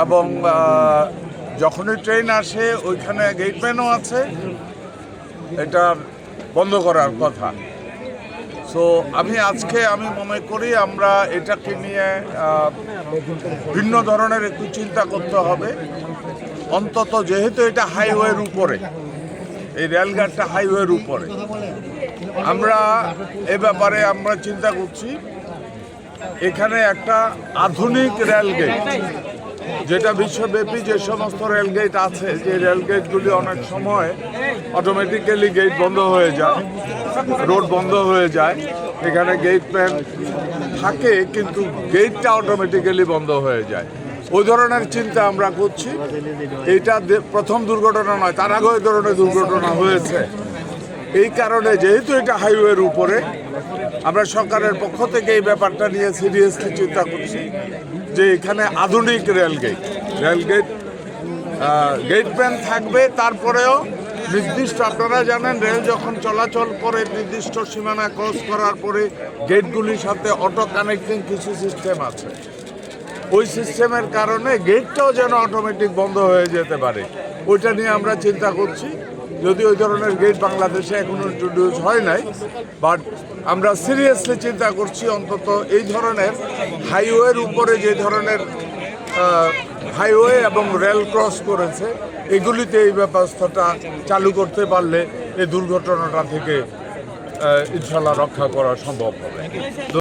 এবং যখনই ট্রেন আসে ওইখানে গেটম্যানও আছে, এটা বন্ধ করার কথা। সো আমি মনে করি আমরা এটাকে নিয়ে ভিন্ন ধরনের একটু চিন্তা করতে হবে। অন্তত যেহেতু এটা হাইওয়ের উপরে, এই রেলঘাটটা হাইওয়ের উপরে, আমরা এ ব্যাপারে আমরা চিন্তা করছি এখানে একটা আধুনিক রেলগেট, যেটা বিশ্বব্যাপী যে সমস্ত রেলগেট আছে, যে রেলগেটগুলি অনেক সময় অটোমেটিক্যালি গেট বন্ধ হয়ে যায়, রোড বন্ধ হয়ে যায়, এখানে গেটম্যান থাকে কিন্তু গেটটা অটোমেটিক্যালি বন্ধ হয়ে যায়। ওই ধরনের চিন্তা আমরা করছি। এইটা প্রথম দুর্ঘটনা নয়, তার আগে ওই ধরনের দুর্ঘটনা হয়েছে। এই কারণে যেহেতু এটা হাইওয়ের উপরে, আমরা সরকারের পক্ষ থেকে এই ব্যাপারটা নিয়ে সিরিয়াসলি চিন্তা করছি যে এখানে আধুনিক গেটম্যান থাকবে। তারপরেও নির্দিষ্ট, আপনারা জানেন রেল যখন চলাচল করে নির্দিষ্ট সীমানা ক্রস করার পরে গেটগুলির সাথে অটো কানেক্টিং কিছু সিস্টেম আছে। ওই সিস্টেমের কারণে গেটটাও যেন অটোমেটিক বন্ধ হয়ে যেতে পারে, ওইটা নিয়ে আমরা চিন্তা করছি। যদি ওই ধরনের গেট বাংলাদেশে এখনো ইন্ট্রোডিউস হয় নাই, বাট আমরা সিরিয়াসলি চিন্তা করছি অন্তত এই ধরনের হাইওয়ের উপরে যে ধরনের হাইওয়ে এবং রেল ক্রস করেছে এগুলিতে এই ব্যবস্থাটা চালু করতে পারলে এই দুর্ঘটনাটা থেকে ইনশাল্লাহ রক্ষা করা সম্ভব হবে।